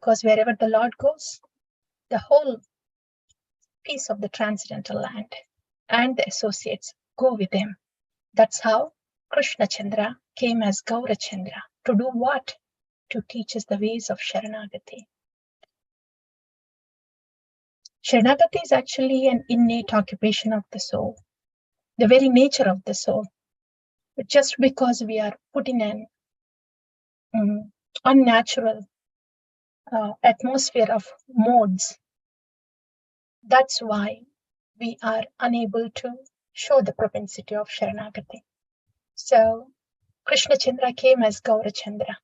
because wherever the Lord goes, the whole piece of the transcendental land and the associates go with him. That's how Krishna Chandra came as Gaura Chandra. To do what? To teach us the ways of Sharanagati. Sharanagati is actually an innate occupation of the soul, the very nature of the soul. But just because we are put in an unnatural atmosphere of modes, that's why we are unable to show the propensity of Sharanagati. So Krishna Chandra came as Gaura Chandra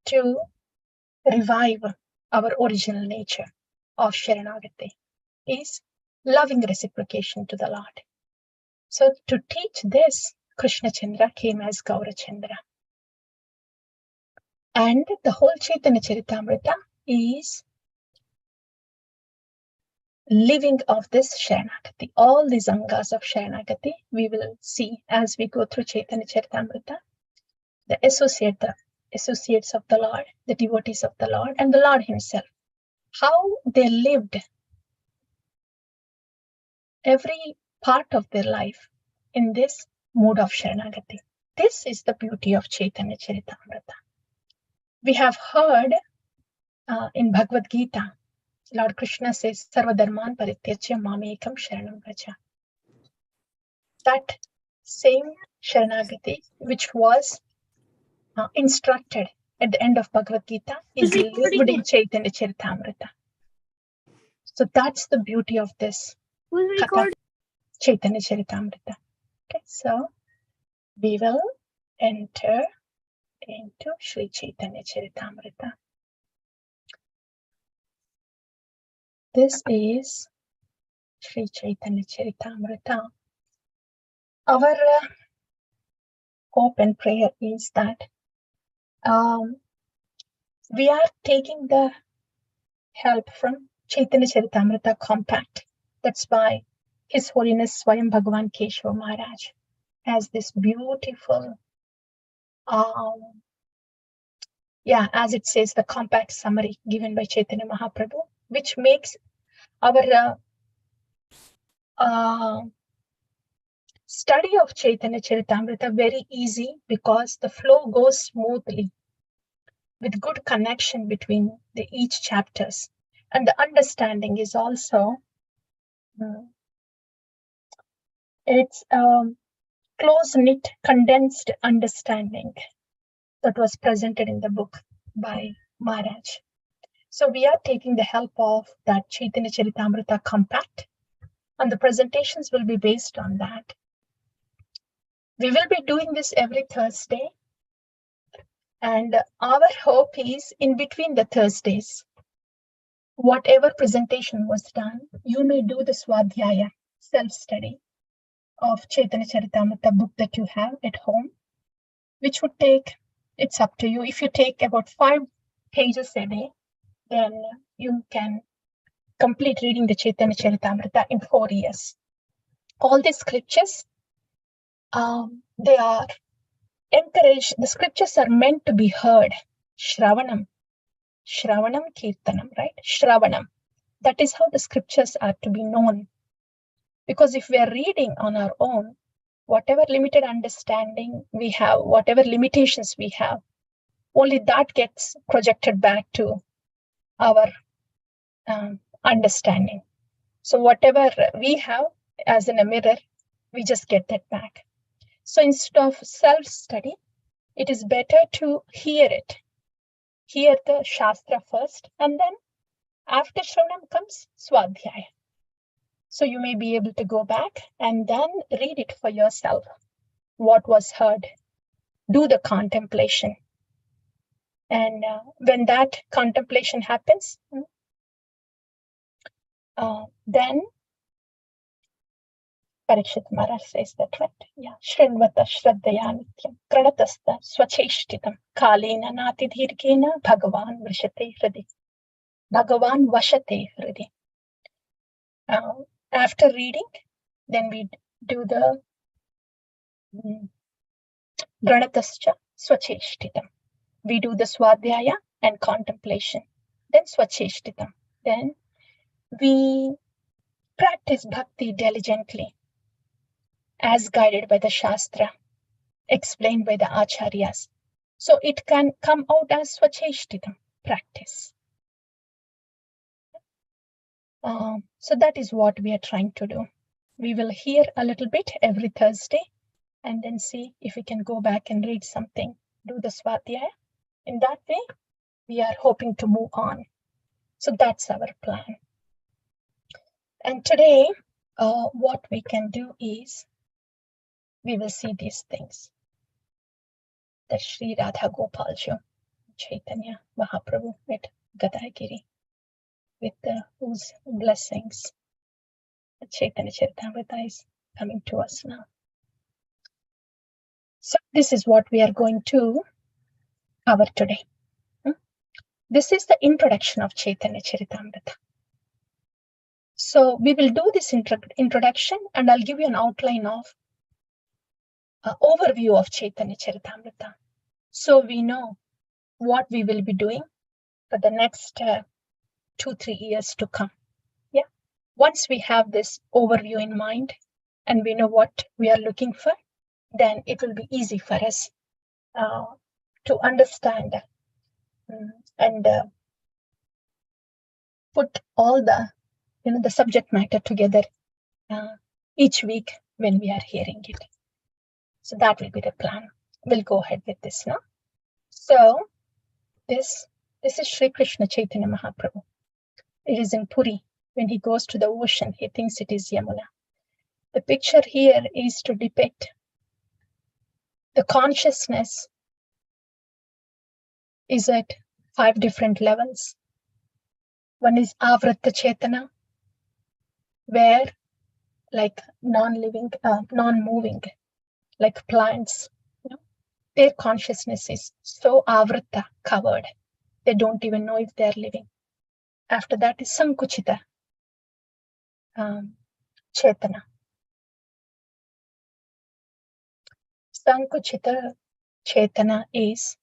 to revive our original nature of Sharanagati, is loving reciprocation to the Lord. So to teach this, Krishna Chandra came as Gaura Chandra. And the whole Chaitanya Charitamrita is living of this Sharanagati. All these angas of Sharanagati we will see as we go through Chaitanya Charitamrita. The associates of the Lord, the devotees of the Lord, and the Lord himself. How they lived every part of their life in this mode of Sharanagati. This is the beauty of Chaitanya Charitamrita. We have heard in Bhagavad Gita, Lord Krishna says, Sarva Dharman Parityajya Mamekam Sharanam Vraja. That same Sharanagati, which was instructed at the end of Bhagavad Gita, is lived in Chaitanya Charitamrita. So that's the beauty of this Katha, Chaitanya Charitamrita. Okay, so we will enter into Sri Chaitanya Charitamrita. This is Sri Chaitanya Charitamrita. Our hope and prayer is that we are taking the help from Chaitanya Charitamrita compact. That's why His Holiness Swayam Bhagavan Keshava Maharaj has this beautiful, as it says, the compact summary given by Chaitanya Mahaprabhu, which makes our study of Chaitanya Charitamrita very easy, because the flow goes smoothly with good connection between the each chapters, and the understanding is also it's close-knit, condensed understanding that was presented in the book by Maharaj. So we are taking the help of that Chaitanya Charitamrita compact, and the presentations will be based on that. We will be doing this every Thursday, and our hope is in between the Thursdays, whatever presentation was done, you may do the Swadhyaya, self-study of Chaitanya Charitamrita book that you have at home, which would take, it's up to you. If you take about 5 pages a day, then you can complete reading the Chaitanya Charitamrita in 4 years. All these scriptures, they are encouraged. The scriptures are meant to be heard. Shravanam Kirtanam, right? Shravanam. That is how the scriptures are to be known. Because if we are reading on our own, whatever limited understanding we have, whatever limitations we have, only that gets projected back to our understanding. So whatever we have as in a mirror, we just get that back. So instead of self-study, it is better to hear it. Hear the Shastra first, and then after Shravanam comes Swadhyaya. So you may be able to go back and then read it for yourself. What was heard. Do the contemplation. And when that contemplation happens, then Parikshit Maharaj says that, right? Yeah. Shrinvata Shraddhaya Nityam Pranatasta Swacheshtitam Kalena Nati Dhirkena Bhagavan Vrishate Hridi. Bhagavan Vashate Hridi. After reading, then we do the Granatascha Swacheshtitam. We do the Swadhyaya and contemplation. then Swacheshtitam. Then we practice bhakti diligently as guided by the Shastra, explained by the Acharyas. So it can come out as Swacheshtitam practice. So that is what we are trying to do. We will hear a little bit every Thursday and then see if we can go back and read something, do the Swadhyaya. In that way, we are hoping to move on. So that's our plan. And today, what we can do is, we will see these things. That Sri Radha Gopalji, Chaitanya Mahaprabhu with Gadagiri, with whose blessings Chaitanya Charitamrita is coming to us now. So this is what we are going to cover today. This is the introduction of Chaitanya Charitamrita. So we will do this introduction, and I'll give you an outline of overview of Chaitanya Charitamrita. So we know what we will be doing for the next 2-3 years to come. Yeah. Once we have this overview in mind and we know what we are looking for, then it will be easy for us to understand and put all the the subject matter together each week when we are hearing it. So that will be the plan. We'll go ahead with this now. So this is Sri Krishna Chaitanya Mahaprabhu. It is in Puri. When he goes to the ocean, he thinks it is Yamuna. The picture here is to depict the consciousness is at 5 different levels. One is Avrata Chetana, where like non-living, non-moving, like plants, their consciousness is so Avrata, covered. They don't even know if they're living. After that is Sankuchita Chetana. Sankuchita Chetana is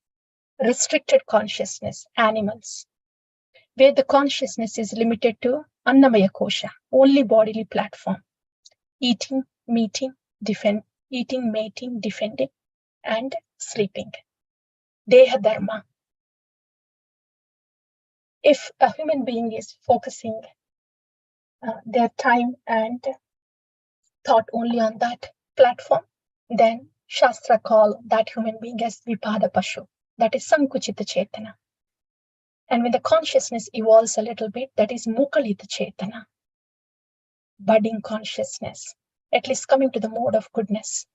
restricted consciousness, animals, where the consciousness is limited to Annamaya Kosha, only bodily platform, eating, mating, defending, and sleeping. Deha Dharma. If a human being is focusing their time and thought only on that platform, then Shastra call that human being as Vipada Pashu. That is Sankuchita Chetana. And when the consciousness evolves a little bit, that is Mukalita Chetana, budding consciousness, at least coming to the mode of goodness.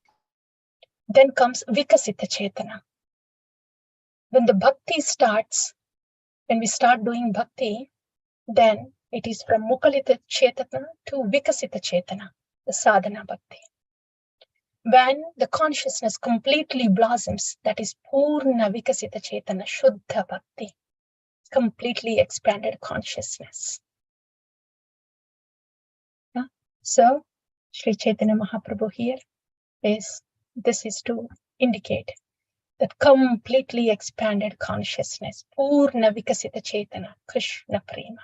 Then comes Vikasita Chetana. When the bhakti starts, when we start doing bhakti, then it is from Mukalita Chetana to Vikasita Chetana, the sadhana bhakti. When the consciousness completely blossoms, that is Purna Vikasita Chetana, Shuddha Bhakti, completely expanded consciousness. So, Sri Chaitanya Mahaprabhu here this is to indicate that completely expanded consciousness, Purna Vikasita Chetana, Krishna Prema.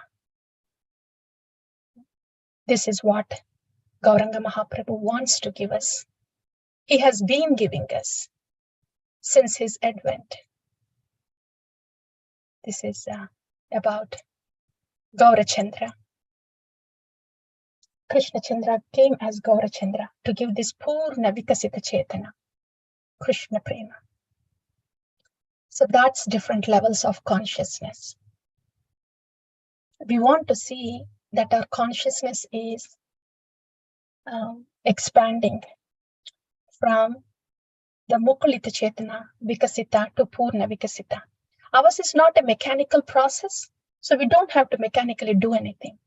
This is what Gauranga Mahaprabhu wants to give us. He has been giving us since his advent. This is about Gaurachandra. Krishna Chandra came as Gaurachandra to give this Purna Vikasita Chetana, Krishna Prema. So that's different levels of consciousness. We want to see that our consciousness is expanding from the Mukulita Chetana, Vikasita to Purna Vikasita. Ours is not a mechanical process, so we don't have to mechanically do anything.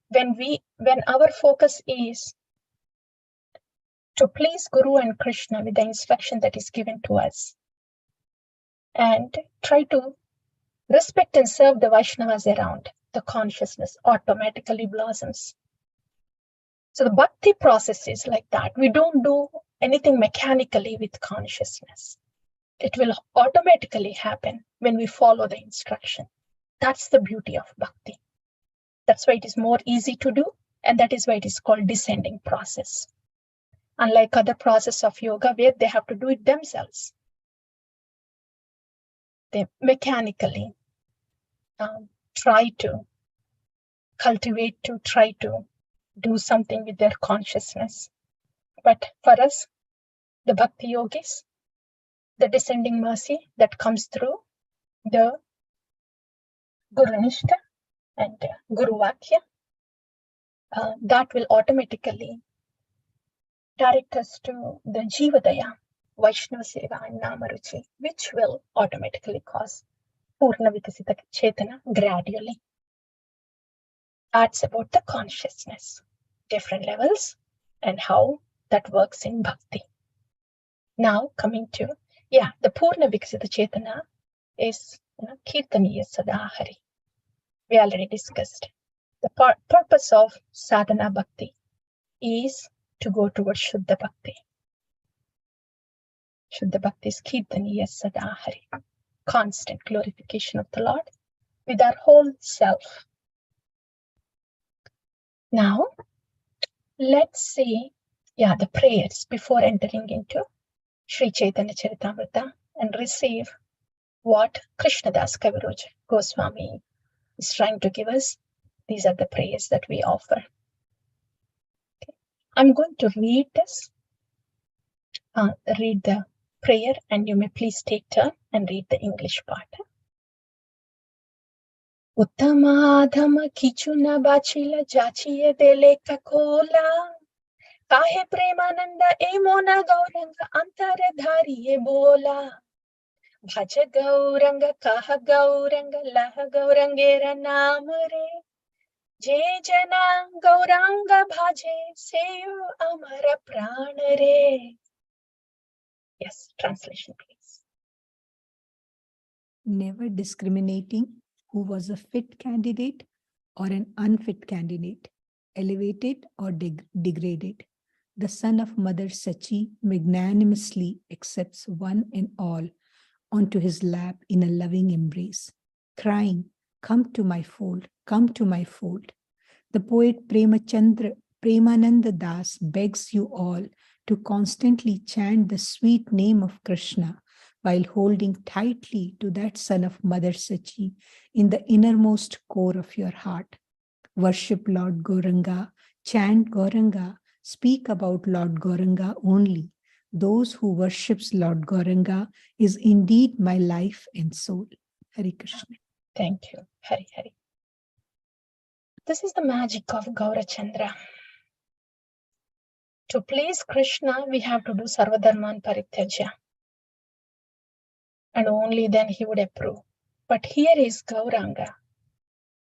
When our focus is to please Guru and Krishna with the instruction that is given to us, and try to respect and serve the Vaishnavas around, the consciousness automatically blossoms. So the bhakti process is like that. We don't do anything mechanically with consciousness. It will automatically happen when we follow the instruction. That's the beauty of bhakti. That's why it is more easy to do, and that is why it is called descending process. Unlike other process of yoga where they have to do it themselves. They mechanically try to cultivate, to try to do something with their consciousness. But for us, the bhakti yogis, the descending mercy that comes through the Guru Nishta and Guru Vakya, that will automatically direct us to the Jivadaya, Vaishnava Seva and Namaruchi, which will automatically cause Purna Vikasita Chaitanya gradually. That's about the consciousness, different levels, and how that works in bhakti. Now coming to, the Purna Vikasita Chaitanya is Kirtaniya Sadahari. We already discussed. The purpose of sadhana bhakti is to go towards Shuddha Bhakti. Shuddha Bhakti is Kirtaniya Sadahari, constant glorification of the Lord with our whole self. Now, let's see, the prayers before entering into Sri Chaitanya Charitamrita and receive what Krishnadas Kaviraj Goswami is trying to give us. These are the prayers that we offer. Okay. I'm going to read this, read the prayer, and you may please take turn and read the English part. Uttamadhama kichuna bachila jachiye dele kakola. Kahe premananda emona gauranga antaradhariye bola. Bhaja gauranga kaha gauranga laha gaurangera namare. Je jana gauranga bhaje seyu amara pranare. Yes, translation please. Never discriminating who was a fit candidate or an unfit candidate, elevated or degraded, the son of Mother Sachi magnanimously accepts one and all onto his lap in a loving embrace, crying, "Come to my fold, come to my fold." The poet Premananda Das begs you all to constantly chant the sweet name of Krishna while holding tightly to that son of Mother Sachi in the innermost core of your heart. Worship Lord Gauranga, chant Gauranga, speak about Lord Gauranga only. Those who worships Lord Gauranga is indeed my life and soul. Hare Krishna. Thank you. Hari Hari. This is the magic of Gaurachandra. To please Krishna, we have to do Sarvadharman Parityajya. And only then he would approve. But here is Gauranga.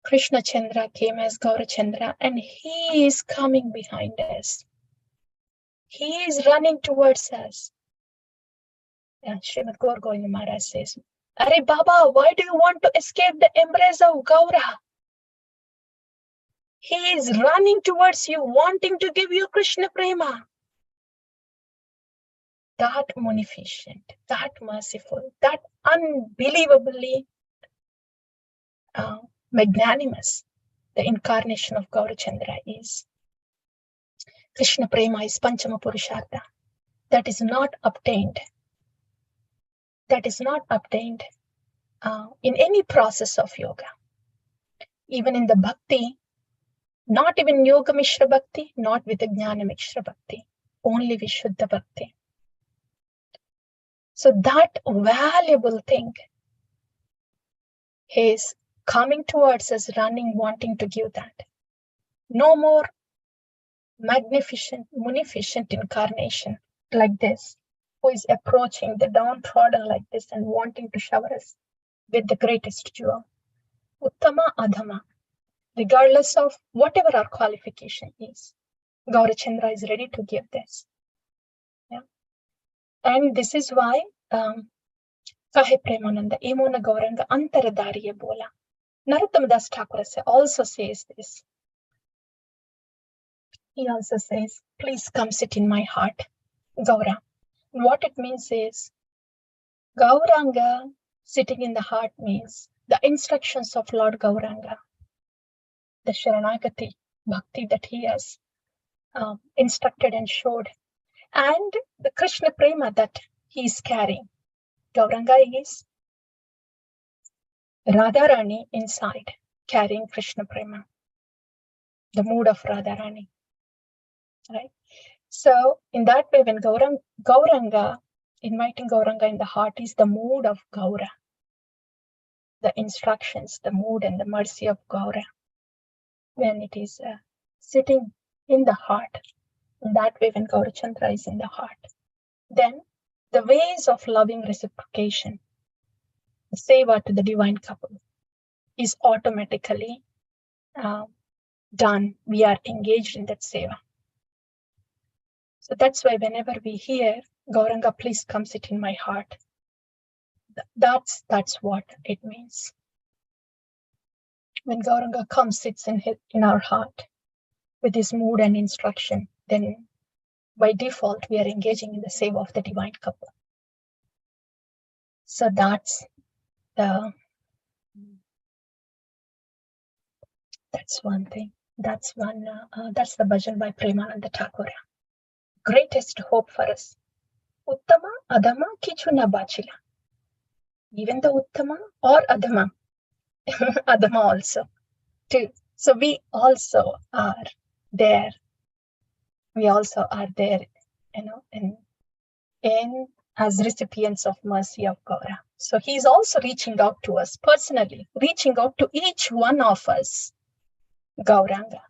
Krishna Chandra came as Gaurachandra, and he is coming behind us. He is running towards us. Srimad Gaur Govinda Maharaj says, "Arey Baba, why do you want to escape the embrace of Gaura? He is running towards you, wanting to give you Krishna Prema." That munificent, that merciful, that unbelievably magnanimous the incarnation of Gaurachandra is. Krishna Prema is Panchama Purushartha. That is not obtained. That is not obtained in any process of yoga. Even in the bhakti, not even Yoga Mishra Bhakti, not with the Jnana Mishra Bhakti, only with Shuddha Bhakti. So that valuable thing is coming towards us, running, wanting to give that. No more magnificent, munificent incarnation like this, who is approaching the downtrodden like this and wanting to shower us with the greatest jewel. Uttama Adhama, regardless of whatever our qualification is, Gaurachandra is ready to give this. Yeah. And this is why Kahe Premananda, Emona Gauranga Antaradariya Bola. Narottama Das Thakur also says this. He also says, "Please come sit in my heart, Gaura." What it means is, Gauranga sitting in the heart means the instructions of Lord Gauranga, the Sharanagati Bhakti that he has instructed and showed, and the Krishna Prema that he is carrying. Gauranga is Radharani inside, carrying Krishna Prema, the mood of Radharani. Right? So in that way, when Gauranga, inviting Gauranga in the heart is the mood of Gaura, the instructions, the mood and the mercy of Gaura. When it is sitting in the heart, in that way, when Gaurachandra is in the heart, then the ways of loving reciprocation, the seva to the divine couple, is automatically done. We are engaged in that seva. So that's why whenever we hear Gauranga, please come sit in my heart, that's what it means. When Gauranga comes, sits in our heart with his mood and instruction, then by default we are engaging in the seva of the divine couple. So that's one thing. That's the bhajan by Premananda Thakur. Greatest hope for us. Uttama, Adama, Kichu na bachila. Even the Uttama or Adama, Adama also too. So we also are there. We also are there, in as recipients of mercy of Gaura. So he's also reaching out to us personally, reaching out to each one of us. Gauranga,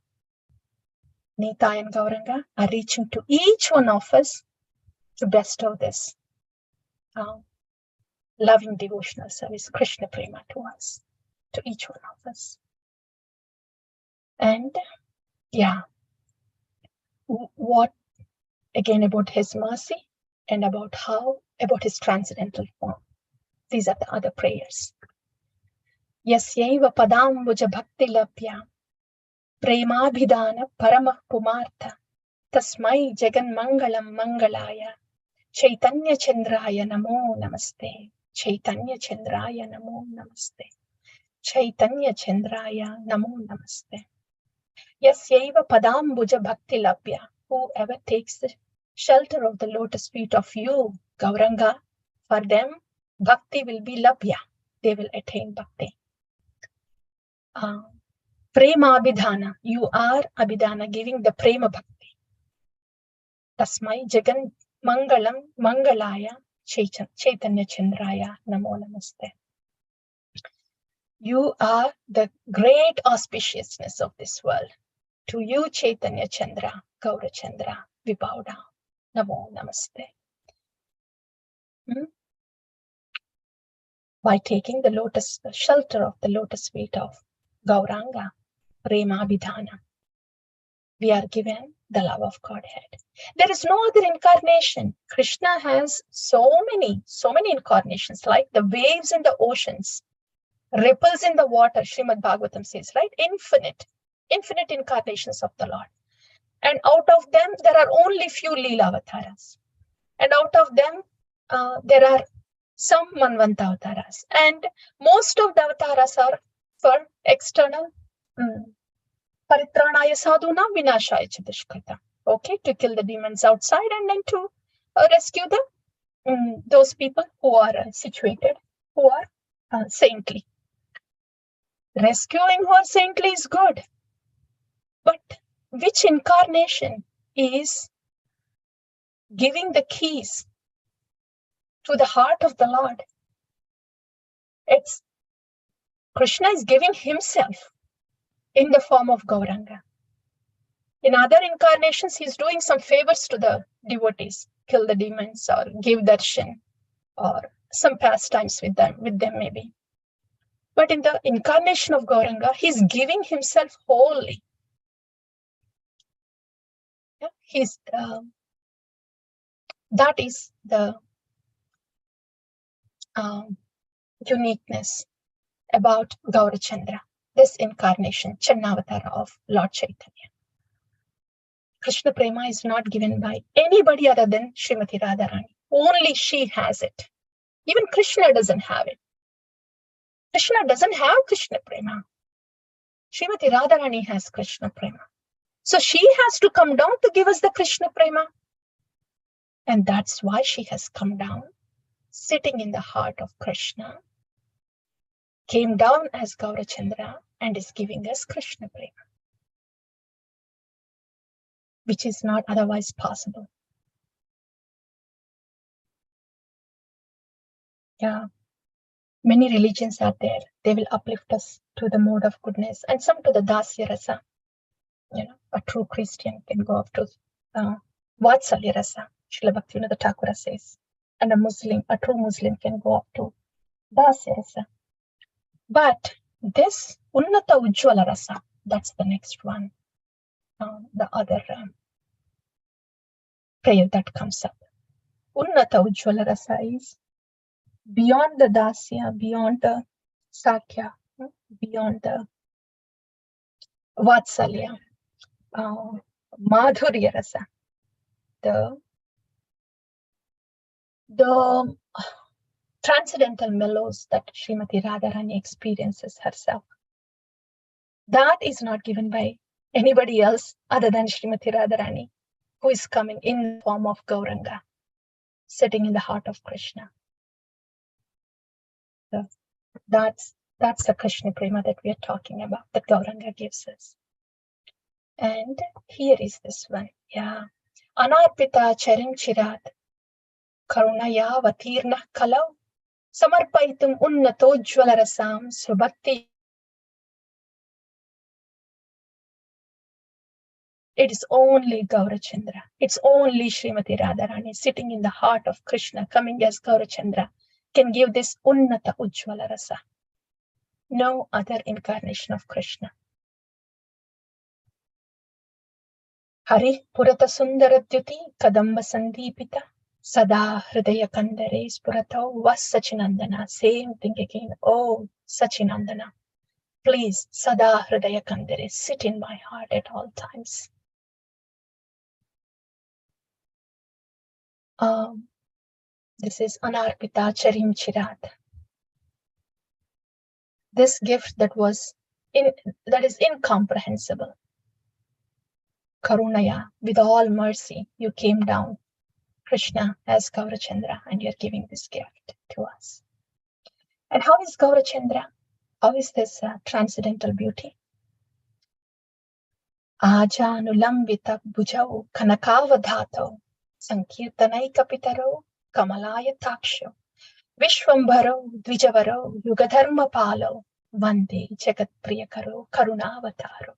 Nita and Gauranga are reaching to each one of us to bestow this loving devotional service, Krishna Prema to us, to each one of us. And what again about his mercy and about his transcendental form. These are the other prayers. Yasyaiva padambuja bhakti labhya premabhidana paramah pumartha tasmai jagan mangalam mangalaya Chaitanya Chandraya namo namaste. Chaitanya Chandraya namo namaste. Chaitanya Chandraya namo namaste. Yasyaiva padambuja bhakti labhya. Whoever takes the shelter of the lotus feet of you, Gauranga, for them, bhakti will be labhya. They will attain bhakti. Prema abhidhana. You are abhidhana, giving the prema bhakti. Tasmai jagan mangalam mangalaya Chaitanya Chandraya namo namaste. You are the great auspiciousness of this world. To you, Chaitanya Chandra, Gaura Chandra, we bow down. Namo namaste. By taking the shelter of the lotus feet of Gauranga, Prema Abhidhana, we are given the love of Godhead. There is no other incarnation. Krishna has so many incarnations, like the waves in the oceans, ripples in the water, Srimad Bhagavatam says, right? Infinite incarnations of the Lord. And out of them, there are only few Leela avatars. And out of them, there are some Manvanta avatars. And most of the avatars are for external Paritranaya sadhuna vinashaya chadushkrita. Okay, to kill the demons outside and then to rescue those people who are situated, who are saintly. Rescuing who are saintly is good. But which incarnation is giving the keys to the heart of the Lord? It's Krishna is giving himself in the form of Gauranga. In other incarnations, he's doing some favors to the devotees, kill the demons or give darshan or some pastimes with them maybe. But in the incarnation of Gauranga, he's giving himself wholly. That is the uniqueness about Gaurachandra, this incarnation, Channavatara of Lord Chaitanya. Krishna Prema is not given by anybody other than Srimati Radharani. Only she has it. Even Krishna doesn't have it. Krishna doesn't have Krishna Prema. Srimati Radharani has Krishna Prema. So she has to come down to give us the Krishna Prema. And that's why she has come down, sitting in the heart of Krishna, came down as Gaurachandra and is giving us Krishna Prema, which is not otherwise possible. Yeah. Many religions are there. They will uplift us to the mode of goodness, and some to the Dasya Rasa. A true Christian can go up to Vatsalya Rasa, Srila Bhaktivinoda Thakura says. And a true Muslim can go up to Dasya Rasa. But this Unnata Ujjvala Rasa, that's the next one. The other prayer that comes up. Unnata Ujjvala Rasa is beyond the Dasya, beyond the Sakya, beyond the Vatsalya, Madhurya Rasa, the transcendental mellows that Srimati Radharani experiences herself. That is not given by anybody else other than Srimati Radharani, who is coming in the form of Gauranga, sitting in the heart of Krishna. So that's the Krishna Prema that we are talking about, that Gauranga gives us. And here is this one. Yeah. Anarpita charim chirat karunaya vatirna kalau samarpaitum unnato ujjvala rasam subhakti. It is only Gaurachandra. It's only Srimati Radharani sitting in the heart of Krishna, coming as Gaurachandra, can give this Unnata Ujjvala Rasa. No other incarnation of Krishna. Hari Purata Sundara Dyuti Kadamba Sandipita Sada Hridaya Kandare Spurato was Sachinandana. Same thing again. Oh, Sachinandana. Please, Sada Hridaya Kandare, sit in my heart at all times. This is Anarpita Charim Chirat. This gift that is incomprehensible. Karunaya, with all mercy, you came down, Krishna as Gaurachandra, and you're giving this gift to us. And how is Gaurachandra? How is this transcendental beauty? Ajanulambita bhujau kanakavadhato sankirtanai kapitaro kamalaya taksho Vishwambharo Dvijavaro Yugadharma Palo Vande Jagat Priyakaro Karunavataro.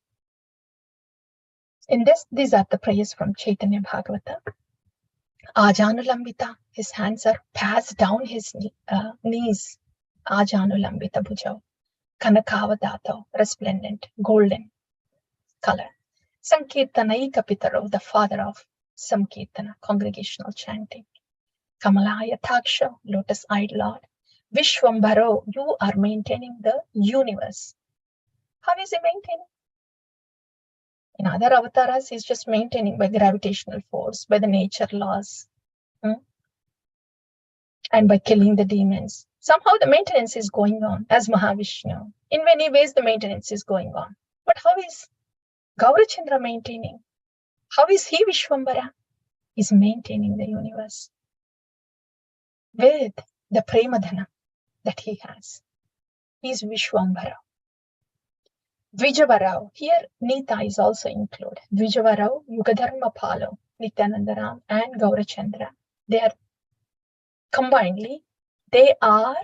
In this, these are the prayers from Chaitanya Bhagavata. Ajanulambita, his hands are passed down his knees. Ajanulambita Bhujao. Kanakavadato, resplendent, golden color. Sankirtanaika Pitaro, the father of Samkirtana, congregational chanting. Kamalaya Taksha, lotus-eyed Lord. Vishwambharo, you are maintaining the universe. How is he maintaining? In other avatars, he's just maintaining by gravitational force, by the nature laws, and by killing the demons. Somehow the maintenance is going on as Mahavishnu. In many ways, the maintenance is going on. But how is Gaurachandra maintaining? How is he Vishwambhara? He's maintaining the universe with the Premadhana that he has. He's Vishwambhara. Dvijavarao, here Nita is also included. Dvijavarao, Yugadharma Palo, Nityanandaram and Gaurachandra. They are combinedly, they are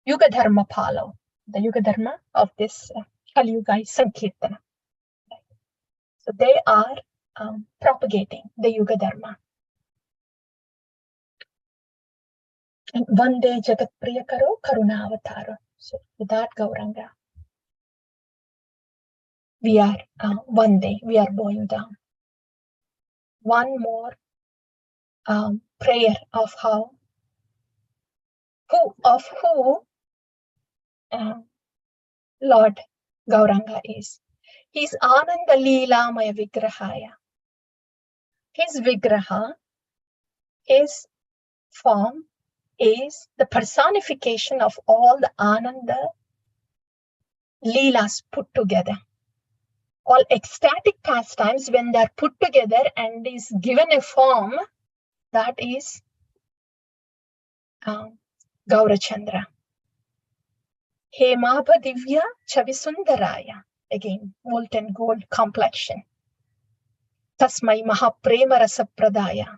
Yugadharma Palo, the Yugadharma of this Kali Yuga Sankirtana. So they are propagating the Yugadharma. And Vande Jagat Priyakaro Karunavataro. So with that Gauranga, we are one day, we are bowing down. One more prayer of who Lord Gauranga is. He's Ananda Leelamaya Vigrahaya. His Vigraha, his form is the personification of all the Ananda Leelas put together. All ecstatic pastimes, when they are put together and is given a form, that is Gaurachandra. Hemabha Divya Chavisundaraya. Again, molten gold complexion. Tasmai Mahaprema Rasa Pradaya.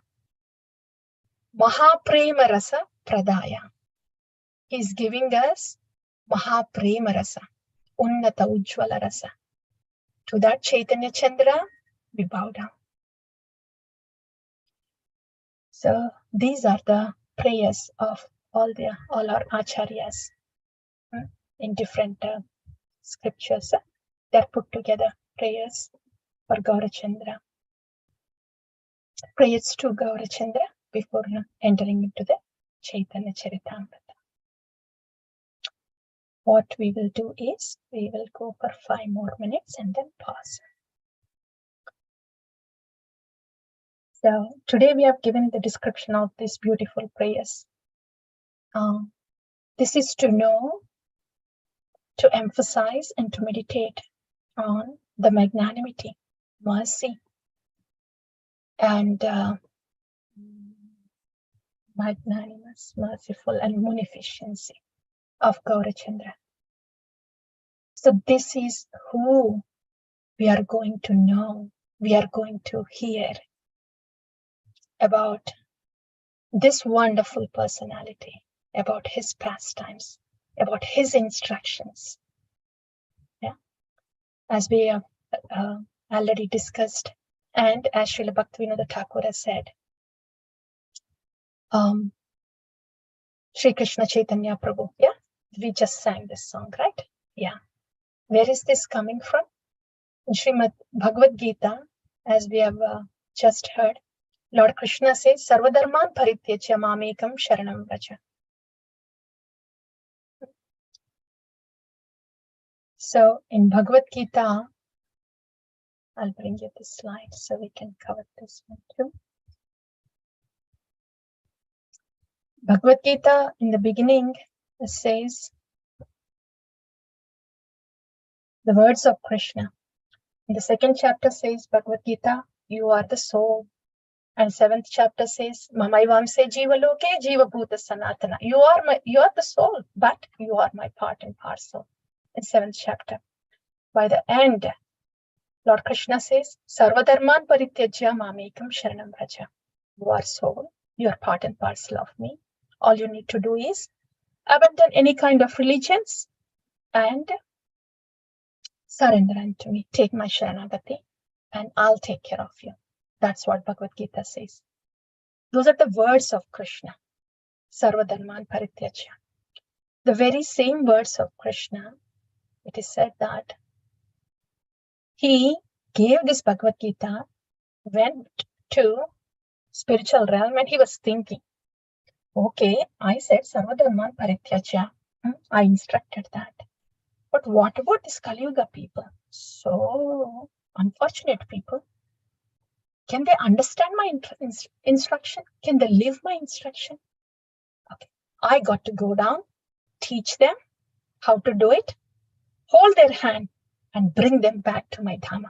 Mahaprema Rasa Pradaya. He is giving us Mahaprema Rasa, Unnata Ujjvala Rasa. To that Chaitanya Chandra, we bow down. So these are the prayers of all our acharyas in different scriptures. They're put together, prayers for Gaurachandra. Prayers to Gaurachandra before entering into the Chaitanya Charitamrita. What we will do is, we will go for 5 more minutes and then pause. So today we have given the description of these beautiful prayers. This is to know, to emphasize and to meditate on the magnanimity, mercy, and magnanimous, merciful, and munificency of Gaurachandra. So this is who we are going to know, we are going to hear about this wonderful personality, about his pastimes, about his instructions. Yeah, as we have already discussed, and as Srila Bhaktivinoda Thakur has said, Sri Krishna Chaitanya Prabhu. Yeah, we just sang this song, right? Yeah. Where is this coming from? In Srimad Bhagavad Gita, as we have just heard, Lord Krishna says, Sarvadharman Parityajya Mamekam Sharanam Vraja. So in Bhagavad Gita, I'll bring you this slide so we can cover this one too. Bhagavad Gita in the beginning says the words of Krishna. In the 2nd chapter says Bhagavad Gita, you are the soul. And 7th chapter says, Mamaivamse Jiva Loke Jiva Bhuta Sanatana. You are the soul, but you are my part and parcel. In 7th chapter. By the end, Lord Krishna says, Sarvadharman Parityajya Mamekam Sharanam Vraja. You are soul, you are part and parcel of me. All you need to do is abandon any kind of religions and surrender unto me. Take my Sharanagati and I'll take care of you. That's what Bhagavad Gita says. Those are the words of Krishna. Sarvadharman Parityajya. The very same words of Krishna, it is said that he gave this Bhagavad Gita, went to spiritual realm and he was thinking, okay, I said Sarvadharman Parityajya. I instructed that. But what about this Kali Yuga people? So unfortunate people. Can they understand my instruction? Can they live my instruction? Okay, I got to go down, teach them how to do it, hold their hand and bring them back to my Dhamma.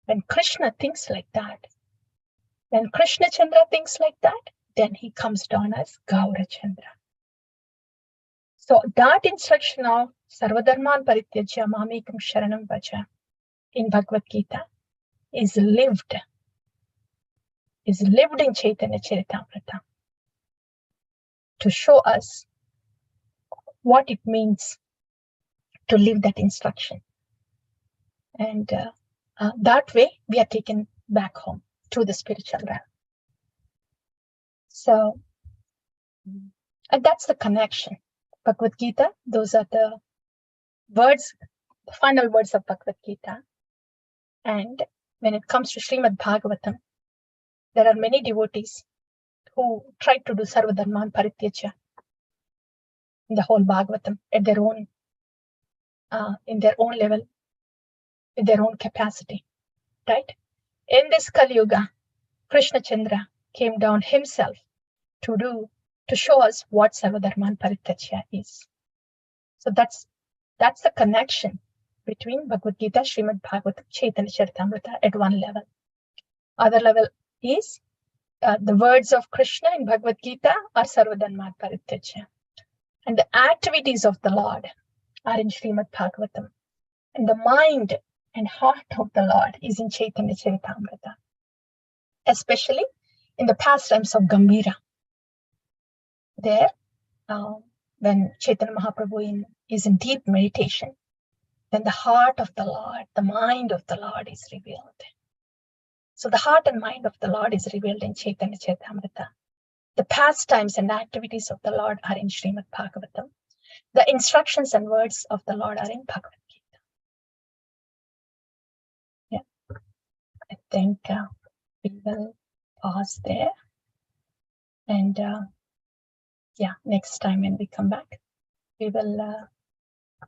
When Krishna thinks like that, when Krishna Chandra thinks like that, then he comes down as Gaurachandra. So that instruction of Sarvadharman Parityajya Mamekam Sharanam Vraja in Bhagavad Gita is lived in Chaitanya Charitamrita to show us what it means to live that instruction. And that way we are taken back home to the spiritual realm. So, and that's the connection. Bhagavad Gita, those are the words, the final words of Bhagavad Gita. And when it comes to Srimad Bhagavatam, there are many devotees who try to do Sarvadharman Parityajya in the whole Bhagavatam at their own, in their own level, with their own capacity, right? In this Kali Yuga, Krishna Chandra came down himself to to show us what Sarvadharman Parityaja is. So that's the connection between Bhagavad Gita, Srimad Bhagavatam, Chaitanya Charitamrita at one level. Other level is the words of Krishna in Bhagavad Gita are Sarvadharman Parityaja. And the activities of the Lord are in Srimad Bhagavatam. And the mind and heart of the Lord is in Chaitanya Charitamrita. Especially in the pastimes of Gambhira. There, when Chaitanya Mahaprabhu is in deep meditation, then the heart of the Lord, the mind of the Lord is revealed. So the heart and mind of the Lord is revealed in Chaitanya Charitamrita. The pastimes and activities of the Lord are in Srimad Bhagavatam. The instructions and words of the Lord are in Bhagavad Gita. Yeah, I think we will pause there. And yeah, next time when we come back, we will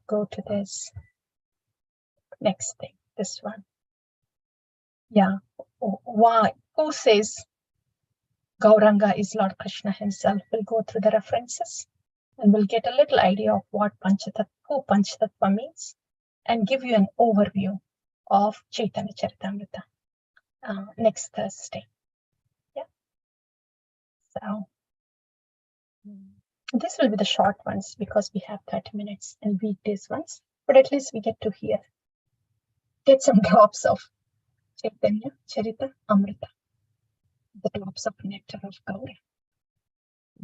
go to this next thing, this one. Yeah, why? Who says Gauranga is Lord Krishna himself? We'll go through the references and we'll get a little idea of what who Panchatattva means and give you an overview of Chaitanya Charitamrita next Thursday. Yeah. So this will be the short ones because we have 30 minutes and weekdays ones, but at least we get to get some drops of Chaitanya Charitamrita, the drops of nectar of Gauri.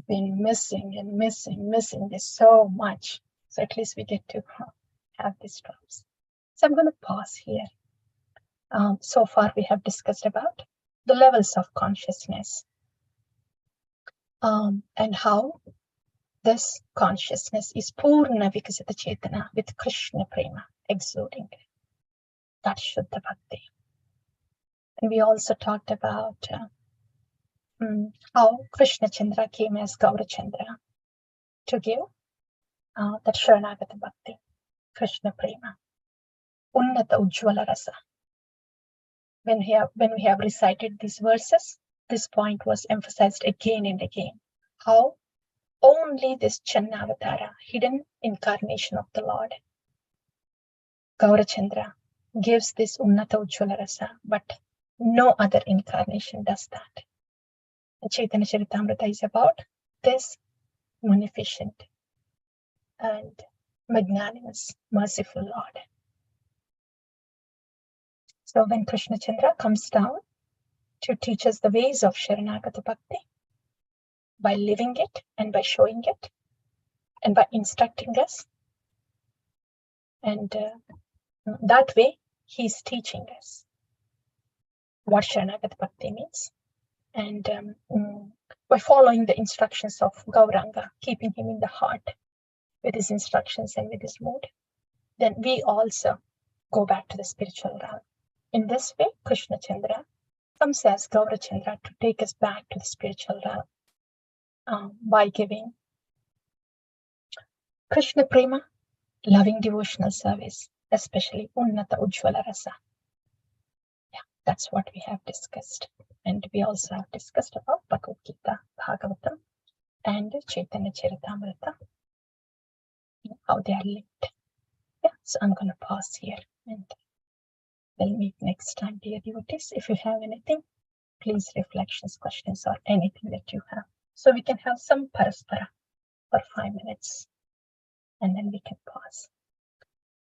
Been missing and missing this so much. So at least we get to have these drops. So I'm going to pause here. So far we have discussed about the levels of consciousness and how this consciousness is Purna Vikasita Chetana with Krishna Prema exuding. That's Shuddha Bhakti. And we also talked about how Krishna Chandra came as Gaura Chandra to give that Sharanagata Bhakti, Krishna Prema, Unnata Ujjvala Rasa. When we have recited these verses, this point was emphasized again and again. How only this Channavatara, hidden incarnation of the Lord, Gaurachandra, gives this Unnata Ujjvala Rasa, but no other incarnation does that. And Chaitanya Charitamrita is about this munificent and magnanimous, merciful Lord. So when Krishna Chandra comes down to teach us the ways of Sharanagata Bhakti, by living it and by showing it and by instructing us, and that way he's teaching us what Sharanagata Bhakti means, and by following the instructions of Gauranga, keeping him in the heart with his instructions and with his mood, then we also go back to the spiritual realm. In this way, Krishna Chandra comes as Gaura Chandra to take us back to the spiritual realm by giving Krishna Prema, loving devotional service, especially Unnata Ujjvala Rasa. Yeah, that's what we have discussed. And we also have discussed about Bhagavad Gita, Bhagavatam, and Chaitanya Charitamrita, how they are linked. Yeah, so I'm going to pause here and we'll meet next time, dear devotees. If you have anything, please reflections, questions, or anything that you have. So we can have some paraspara for 5 minutes and then we can pause.